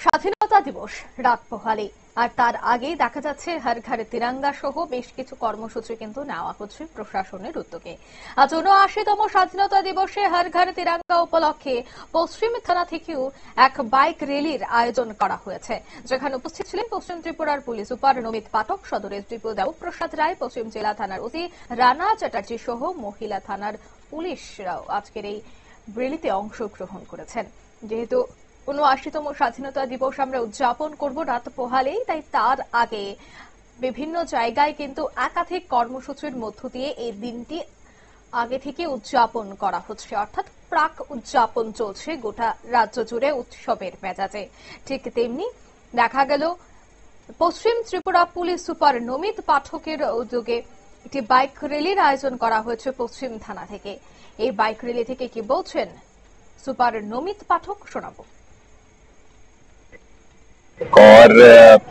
স্বাধীনতা দিবস রাত পোহালে আর তার আগেই দেখা যাচ্ছে হর ঘর তিরঙ্গা সহ বেশ কিছু কর্মসূচি কিন্তু নেওয়া হচ্ছে প্রশাসনের উদ্যোগে। আজ ৭৯তম স্বাধীনতা দিবসে হর ঘর তিরঙ্গা উপলক্ষে পশ্চিম থানা থেকেও এক বাইক র্যালির আয়োজন করা হয়েছে, যেখানে উপস্থিত ছিলেন পশ্চিম ত্রিপুরার পুলিশ সুপার নমিত পাঠক, সদর এসডিপিও দেবপ্রসাদ রায়, পশ্চিম জেলা থানার ওসি রানা চ্যাটার্জি সহ মহিলা থানার পুলিশরাও আজকের এই র্যালিতে অংশগ্রহণ করেছেন। যেহেতু ৭৯তম স্বাধীনতা দিবস আমরা উদযাপন করব রাত পোহালেই, তাই তার আগে বিভিন্ন জায়গায় কিন্তু একাধিক কর্মসূচির মধ্য দিয়ে এই দিনটি আগে থেকে উদযাপন করা হচ্ছে, অর্থাৎ প্রাক উদযাপন চলছে গোটা রাজ্য জুড়ে উৎসবের মেজাজে। ঠিক তেমনি দেখা গেল পশ্চিম ত্রিপুরা পুলিশ সুপার নমিত পাঠকের উদ্যোগে একটি বাইক র্যালির আয়োজন করা হয়েছে পশ্চিম থানা থেকে। এই বাইক র্যালি থেকে কি বলছেন সুপার নমিত পাঠক, শোনাবো। और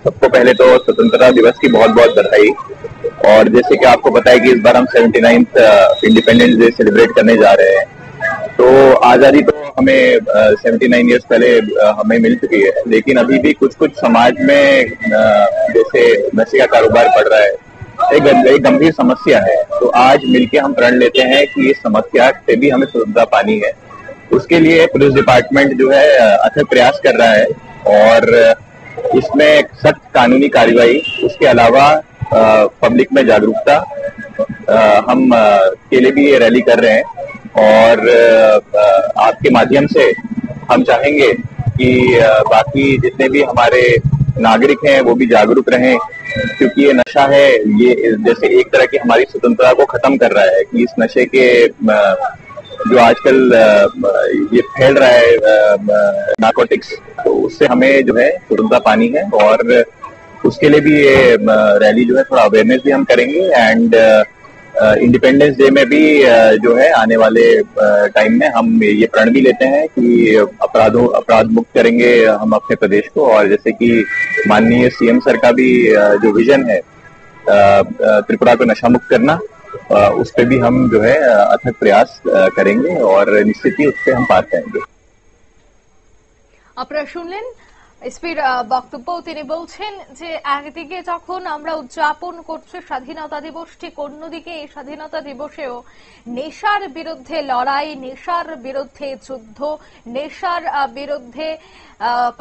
सबको पहले तो स्वतंत्रता दिवस की बहुत बहुत बधाई। और जैसे कि आपको पता है कि इस बार हम 79th इंडिपेंडेंस डे सेलिब्रेट करने जा रहे हैं, तो आजादी तो हमें 79 ईयर्स पहले हमें मिल चुकी है, लेकिन अभी भी कुछ कुछ समाज में जैसे नशे का कारोबार बढ़ रहा है, एक गंभीर समस्या है। तो आज मिलकर हम प्रण लेते हैं कि इस समस्या से भी हमें स्वतंत्रता पानी है। उसके लिए पुलिस डिपार्टमेंट जो है अथक प्रयास कर रहा है और इसमें सख्त कानूनी कार्रवाई, उसके अलावा पब्लिक में जागरूकता हम के लिए भी ये रैली कर रहे हैं। और आपके माध्यम से हम चाहेंगे कि बाकी जितने भी हमारे नागरिक हैं वो भी जागरूक रहें, क्योंकि ये नशा है, ये जैसे एक तरह की हमारी स्वतंत्रता को खत्म कर रहा है। कि इस नशे के जो आजकल ये फैल रहा है नार्कोटिक्स, तो उससे हमें जो है स्वतंत्रता पानी है। और उसके लिए भी ये रैली जो है थोड़ा अवेयरनेस भी हम करेंगे। एंड इंडिपेंडेंस डे में भी जो है आने वाले टाइम में हम ये प्रण भी लेते हैं कि अपराध मुक्त करेंगे हम अपने प्रदेश को। और जैसे कि माननीय सीएम सर का भी जो विजन है त्रिपुरा को नशा मुक्त करना, उस पे भी हम जो है अथक प्रयास करेंगे और निश्चित ही उससे हम पार करेंगे। আপনারা শুনলেন এসপির বক্তব্য। তিনি বলছেন যে একদিকে যখন আমরা উদযাপন করছি স্বাধীনতা দিবস, ঠিক অন্যদিকে এই স্বাধীনতা দিবসেও নেশার বিরুদ্ধে লড়াই, নেশার বিরুদ্ধে যুদ্ধ, নেশার বিরুদ্ধে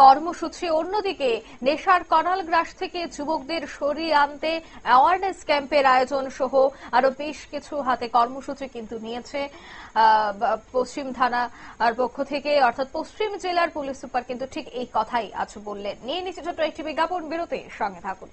কর্মসূচি, অন্যদিকে নেশার করাল গ্রাস থেকে যুবকদের সরিয়ে আনতে অ্যাওয়ারনেস ক্যাম্পের আয়োজন সহ আরো বেশ কিছু হাতে কর্মসূচি কিন্তু নিয়েছে পশ্চিম থানার পক্ষ থেকে, অর্থাৎ পশ্চিম জেলার পুলিশ সুপার কিন্তু ঠিক এই কথাই আজ বললেন। নিয়ে নিচ্ছে ছোট্ট একটি বিজ্ঞাপন বিরতি, সঙ্গে থাকুন।